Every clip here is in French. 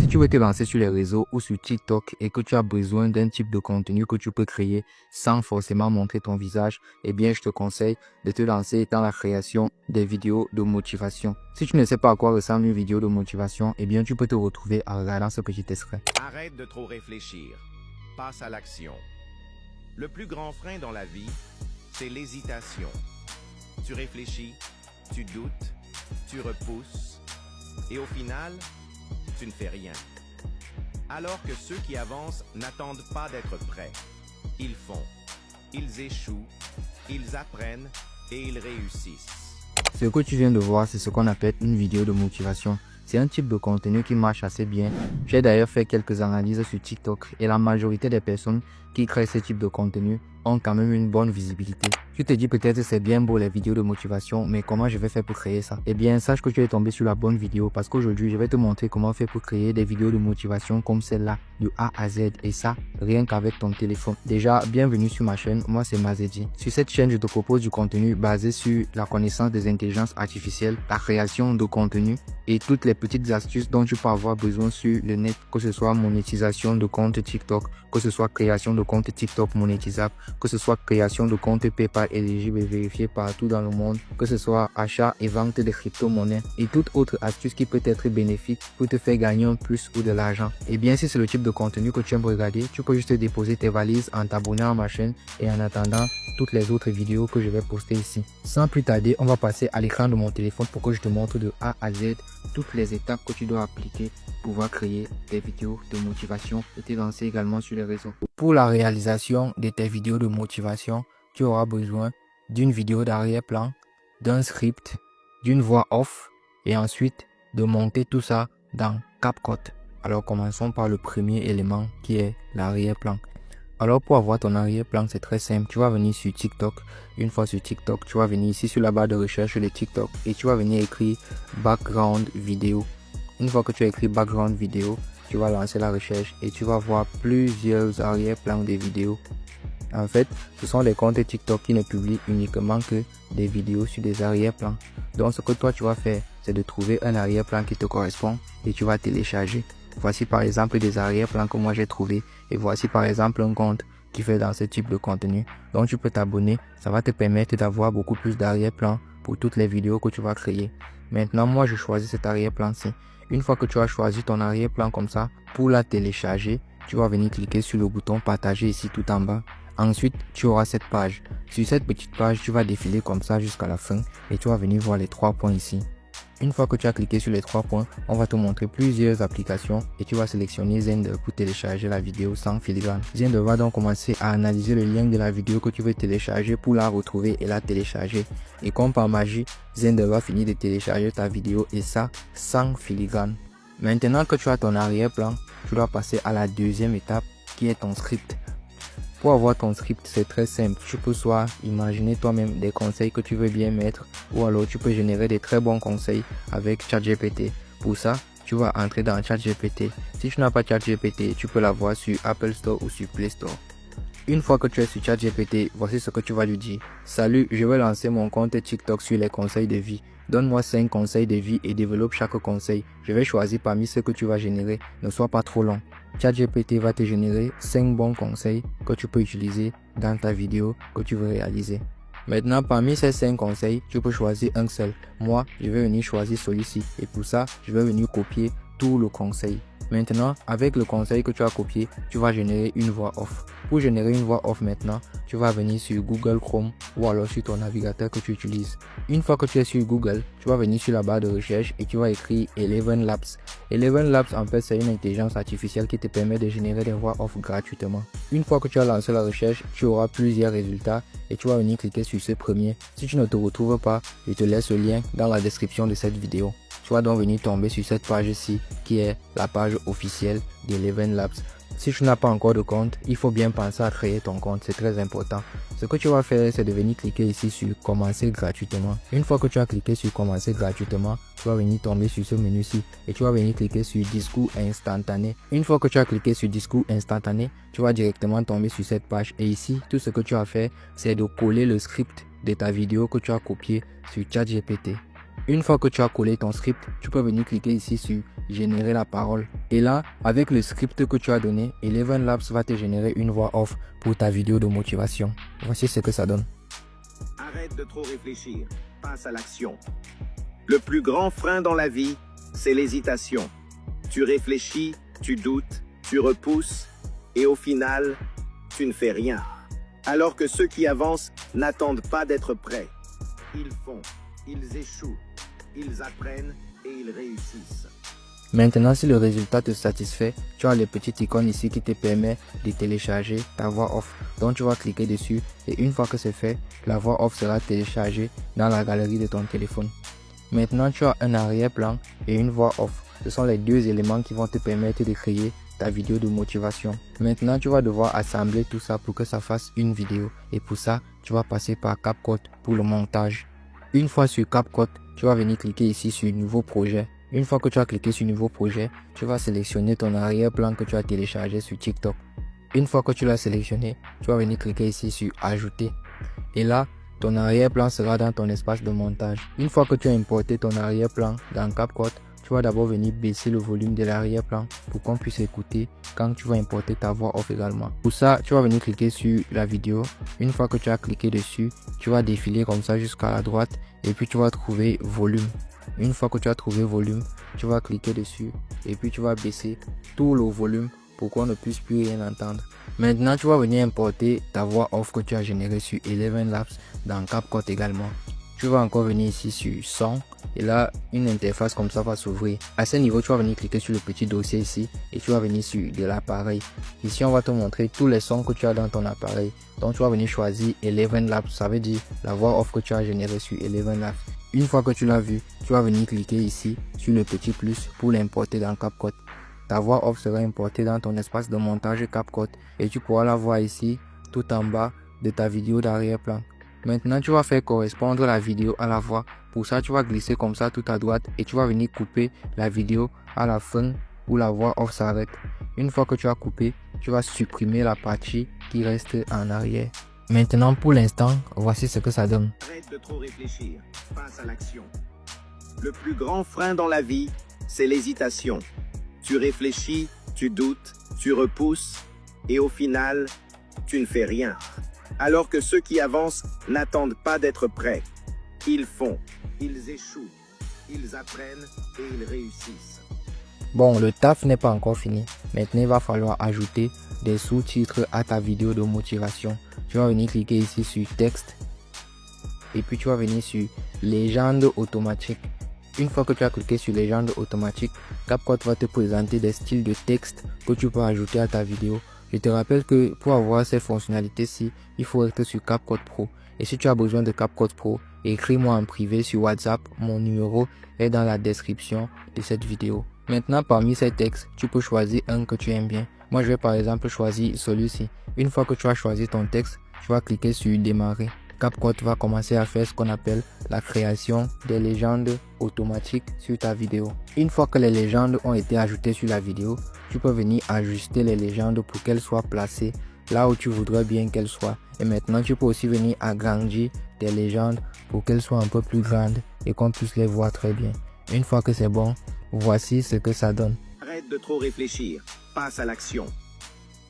Si tu veux te lancer sur les réseaux ou sur TikTok et que tu as besoin d'un type de contenu que tu peux créer sans forcément montrer ton visage, eh bien je te conseille de te lancer dans la création des vidéos de motivation. Si tu ne sais pas à quoi ressemble une vidéo de motivation, eh bien tu peux te retrouver en regardant ce petit extrait. Arrête de trop réfléchir. Passe à l'action. Le plus grand frein dans la vie, c'est l'hésitation. Tu réfléchis, tu doutes, tu repousses et au final, tu ne fais rien. Alors que ceux qui avancent n'attendent pas d'être prêts. Ils font, ils échouent, ils apprennent et ils réussissent. Ce que tu viens de voir, c'est ce qu'on appelle une vidéo de motivation. C'est un type de contenu qui marche assez bien. J'ai d'ailleurs fait quelques analyses sur TikTok et la majorité des personnes qui créent ce type de contenu ont quand même une bonne visibilité. Tu te dis peut-être c'est bien beau les vidéos de motivation, mais comment je vais faire pour créer ça? Eh bien, sache que tu es tombé sur la bonne vidéo parce qu'aujourd'hui, je vais te montrer comment faire pour créer des vidéos de motivation comme celle-là, de A à Z, et ça, rien qu'avec ton téléphone. Déjà, bienvenue sur ma chaîne, moi c'est Mazedi. Sur cette chaîne, je te propose du contenu basé sur la connaissance des intelligences artificielles, la création de contenu et toutes les petites astuces dont tu peux avoir besoin sur le net, que ce soit monétisation de compte TikTok, que ce soit création de compte TikTok monétisable, que ce soit création de compte PayPal éligible et vérifié partout dans le monde, que ce soit achat et vente de crypto-monnaies et toute autre astuce qui peut être bénéfique pour te faire gagner un plus ou de l'argent. Et bien, si c'est le type de contenu que tu aimes regarder, tu peux juste déposer tes valises en t'abonnant à ma chaîne et en attendant toutes les autres vidéos que je vais poster ici. Sans plus tarder, on va passer à l'écran de mon téléphone pour que je te montre de A à Z toutes les étapes que tu dois appliquer pour pouvoir créer des vidéos de motivation et te lancer également sur les réseaux. Pour la réalisation de tes vidéos de motivation, tu auras besoin d'une vidéo d'arrière-plan, d'un script, d'une voix off et ensuite de monter tout ça dans CapCut. Alors commençons par le premier élément qui est l'arrière-plan. Alors pour avoir ton arrière-plan, c'est très simple. Tu vas venir sur TikTok. Une fois sur TikTok, tu vas venir ici sur la barre de recherche de TikTok et tu vas venir écrire background vidéo. Une fois que tu as écrit background vidéo, tu vas lancer la recherche et tu vas voir plusieurs arrière-plans des vidéos. En fait, ce sont les comptes TikTok qui ne publient uniquement que des vidéos sur des arrière-plans. Donc ce que toi tu vas faire, c'est de trouver un arrière-plan qui te correspond et tu vas télécharger. Voici par exemple des arrière-plans que moi j'ai trouvé et voici par exemple un compte qui fait dans ce type de contenu. Donc tu peux t'abonner, ça va te permettre d'avoir beaucoup plus d'arrière-plans pour toutes les vidéos que tu vas créer. Maintenant moi je choisis cet arrière-plan-ci. Une fois que tu as choisi ton arrière-plan comme ça, pour la télécharger, tu vas venir cliquer sur le bouton partager ici tout en bas. Ensuite, tu auras cette page. Sur cette petite page, tu vas défiler comme ça jusqu'à la fin et tu vas venir voir les 3 points ici. Une fois que tu as cliqué sur les 3 points, on va te montrer plusieurs applications et tu vas sélectionner Zender pour télécharger la vidéo sans filigrane. Zender va donc commencer à analyser le lien de la vidéo que tu veux télécharger pour la retrouver et la télécharger. Et comme par magie, Zender va finir de télécharger ta vidéo et ça sans filigrane. Maintenant que tu as ton arrière-plan, tu dois passer à la deuxième étape qui est ton script. Pour avoir ton script, c'est très simple. Tu peux soit imaginer toi-même des conseils que tu veux bien mettre ou alors tu peux générer des très bons conseils avec ChatGPT. Pour ça, tu vas entrer dans ChatGPT. Si tu n'as pas ChatGPT, tu peux l'avoir sur Apple Store ou sur Play Store. Une fois que tu es sur ChatGPT, voici ce que tu vas lui dire. Salut, je vais lancer mon compte TikTok sur les conseils de vie. Donne-moi 5 conseils de vie et développe chaque conseil. Je vais choisir parmi ceux que tu vas générer. Ne sois pas trop long. ChatGPT va te générer 5 bons conseils que tu peux utiliser dans ta vidéo que tu veux réaliser. Maintenant, parmi ces 5 conseils, tu peux choisir un seul. Moi, je vais venir choisir celui-ci. Et pour ça, je vais venir copier tout le conseil. Maintenant, avec le conseil que tu as copié, tu vas générer une voix off. Pour générer une voix off maintenant, tu vas venir sur Google Chrome ou alors sur ton navigateur que tu utilises. Une fois que tu es sur Google, tu vas venir sur la barre de recherche et tu vas écrire Eleven Labs. Eleven Labs, en fait, c'est une intelligence artificielle qui te permet de générer des voix off gratuitement. Une fois que tu as lancé la recherche, tu auras plusieurs résultats et tu vas venir cliquer sur ce premier. Si tu ne te retrouves pas, je te laisse le lien dans la description de cette vidéo. Tu vas donc venir tomber sur cette page-ci qui est la page officielle d'Eleven Labs. Si tu n'as pas encore de compte, il faut bien penser à créer ton compte, c'est très important. Ce que tu vas faire, c'est de venir cliquer ici sur commencer gratuitement. Une fois que tu as cliqué sur commencer gratuitement, tu vas venir tomber sur ce menu-ci et tu vas venir cliquer sur discours instantané. Une fois que tu as cliqué sur discours instantané, tu vas directement tomber sur cette page et ici, tout ce que tu as fait, c'est de coller le script de ta vidéo que tu as copié sur ChatGPT. Une fois que tu as collé ton script, tu peux venir cliquer ici sur générer la parole. Et là, avec le script que tu as donné, Eleven Labs va te générer une voix off pour ta vidéo de motivation. Voici ce que ça donne. Arrête de trop réfléchir, passe à l'action. Le plus grand frein dans la vie, c'est l'hésitation. Tu réfléchis, tu doutes, tu repousses, et au final, tu ne fais rien. Alors que ceux qui avancent n'attendent pas d'être prêts. Ils font, ils échouent, ils apprennent et ils réussissent. Maintenant, si le résultat te satisfait, tu as les petites icônes ici qui te permettent de télécharger ta voix off. Donc tu vas cliquer dessus et une fois que c'est fait, la voix off sera téléchargée dans la galerie de ton téléphone. Maintenant, tu as un arrière-plan et une voix off. Ce sont les deux éléments qui vont te permettre de créer ta vidéo de motivation. Maintenant, tu vas devoir assembler tout ça pour que ça fasse une vidéo. Et pour ça, tu vas passer par CapCut pour le montage. Une fois sur CapCut, tu vas venir cliquer ici sur Nouveau projet. Une fois que tu as cliqué sur Nouveau projet, tu vas sélectionner ton arrière-plan que tu as téléchargé sur TikTok. Une fois que tu l'as sélectionné, tu vas venir cliquer ici sur Ajouter. Et là, ton arrière-plan sera dans ton espace de montage. Une fois que tu as importé ton arrière-plan dans CapCut, tu vas d'abord venir baisser le volume de l'arrière-plan pour qu'on puisse écouter quand tu vas importer ta voix off également. Pour ça, tu vas venir cliquer sur la vidéo. Une fois que tu as cliqué dessus, tu vas défiler comme ça jusqu'à la droite et puis tu vas trouver volume. Une fois que tu as trouvé volume, tu vas cliquer dessus et puis tu vas baisser tout le volume pour qu'on ne puisse plus rien entendre. Maintenant, tu vas venir importer ta voix off que tu as générée sur Eleven Labs dans CapCut également. Tu vas encore venir ici sur son et là une interface comme ça va s'ouvrir. À ce niveau, tu vas venir cliquer sur le petit dossier ici et tu vas venir sur de l'appareil. Ici, on va te montrer tous les sons que tu as dans ton appareil. Donc tu vas venir choisir Eleven Labs, ça veut dire la voix off que tu as générée sur Eleven Labs. Une fois que tu l'as vu, tu vas venir cliquer ici sur le petit plus pour l'importer dans CapCut. Ta voix off sera importée dans ton espace de montage CapCut et tu pourras la voir ici tout en bas de ta vidéo d'arrière-plan. Maintenant, tu vas faire correspondre la vidéo à la voix. Pour ça, tu vas glisser comme ça tout à droite et tu vas venir couper la vidéo à la fin où la voix off s'arrête. Une fois que tu as coupé, tu vas supprimer la partie qui reste en arrière. Maintenant, pour l'instant, voici ce que ça donne. Arrête de trop réfléchir, passe à l'action. Le plus grand frein dans la vie, c'est l'hésitation. Tu réfléchis, tu doutes, tu repousses et au final, tu ne fais rien. Alors que ceux qui avancent n'attendent pas d'être prêts. Ils font, ils échouent, ils apprennent et ils réussissent. Bon, le taf n'est pas encore fini. Maintenant, il va falloir ajouter des sous-titres à ta vidéo de motivation. Tu vas venir cliquer ici sur texte et puis tu vas venir sur légende automatique. Une fois que tu as cliqué sur légende automatique, CapCut va te présenter des styles de texte que tu peux ajouter à ta vidéo. Je te rappelle que pour avoir ces fonctionnalités-ci, il faut être sur CapCut Pro. Et si tu as besoin de CapCut Pro, écris-moi en privé sur WhatsApp. Mon numéro est dans la description de cette vidéo. Maintenant, parmi ces textes, tu peux choisir un que tu aimes bien. Moi, je vais par exemple choisir celui-ci. Une fois que tu as choisi ton texte, tu vas cliquer sur démarrer. CapCut va commencer à faire ce qu'on appelle la création des légendes automatiques sur ta vidéo. Une fois que les légendes ont été ajoutées sur la vidéo, tu peux venir ajuster les légendes pour qu'elles soient placées là où tu voudrais bien qu'elles soient. Et maintenant, tu peux aussi venir agrandir tes légendes pour qu'elles soient un peu plus grandes et qu'on puisse les voir très bien. Une fois que c'est bon, voici ce que ça donne. Arrête de trop réfléchir, passe à l'action.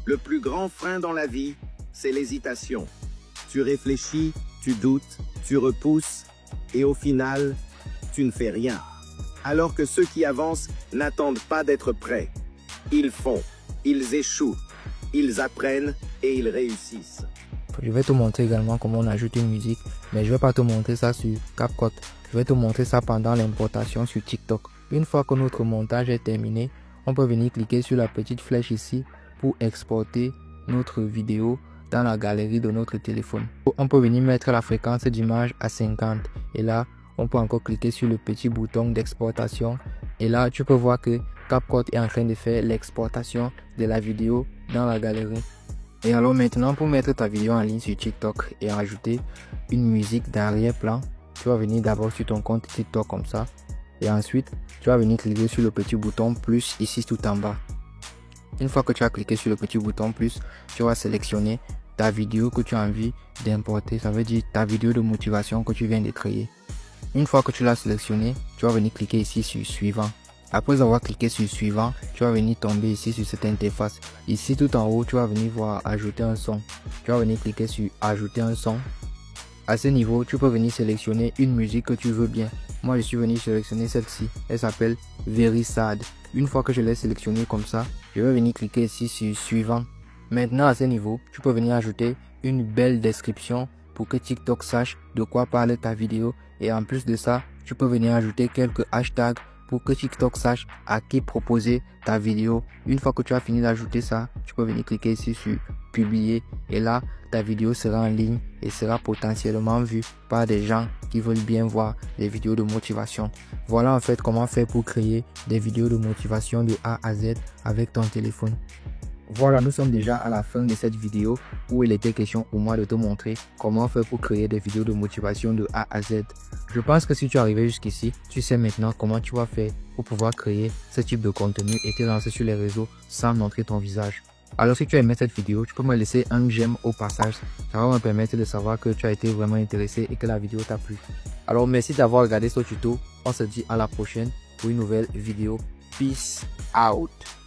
Le plus grand frein dans la vie, c'est l'hésitation. Tu réfléchis, tu doutes, tu repousses et au final, tu ne fais rien. Alors que ceux qui avancent n'attendent pas d'être prêts. Ils font, ils échouent, ils apprennent et ils réussissent. Je vais te montrer également comment on ajoute une musique, mais je ne vais pas te montrer ça sur CapCut. Je vais te montrer ça pendant l'importation sur TikTok. Une fois que notre montage est terminé, on peut venir cliquer sur la petite flèche ici pour exporter notre vidéo dans la galerie de notre téléphone. On peut venir mettre la fréquence d'image à 50 et là on peut encore cliquer sur le petit bouton d'exportation et là tu peux voir que CapCut est en train de faire l'exportation de la vidéo dans la galerie. Et alors maintenant, pour mettre ta vidéo en ligne sur TikTok et rajouter une musique d'arrière-plan, tu vas venir d'abord sur ton compte TikTok comme ça et ensuite tu vas venir cliquer sur le petit bouton plus ici tout en bas. Une fois que tu as cliqué sur le petit bouton plus, tu vas sélectionner ta vidéo que tu as envie d'importer, ça veut dire ta vidéo de motivation que tu viens de créer. Une fois que tu l'as sélectionné, tu vas venir cliquer ici sur suivant. Après avoir cliqué sur suivant, tu vas venir tomber ici sur cette interface. Ici tout en haut, tu vas venir voir ajouter un son. Tu vas venir cliquer sur ajouter un son. À ce niveau, tu peux venir sélectionner une musique que tu veux bien. Moi, je suis venu sélectionner celle-ci. Elle s'appelle Very Sad. Une fois que je l'ai sélectionnée comme ça, je vais venir cliquer ici sur suivant. Maintenant, à ce niveau, tu peux venir ajouter une belle description pour que TikTok sache de quoi parle ta vidéo. Et en plus de ça, tu peux venir ajouter quelques hashtags pour que TikTok sache à qui proposer ta vidéo. Une fois que tu as fini d'ajouter ça, tu peux venir cliquer ici sur publier et là ta vidéo sera en ligne et sera potentiellement vue par des gens qui veulent bien voir des vidéos de motivation. Voilà en fait comment faire pour créer des vidéos de motivation de A à Z avec ton téléphone. Voilà, nous sommes déjà à la fin de cette vidéo où il était question pour moi de te montrer comment faire pour créer des vidéos de motivation de A à Z. Je pense que si tu es arrivé jusqu'ici, tu sais maintenant comment tu vas faire pour pouvoir créer ce type de contenu et te lancer sur les réseaux sans montrer ton visage. Alors si tu as aimé cette vidéo, tu peux me laisser un j'aime au passage. Ça va me permettre de savoir que tu as été vraiment intéressé et que la vidéo t'a plu. Alors merci d'avoir regardé ce tuto. On se dit à la prochaine pour une nouvelle vidéo. Peace out.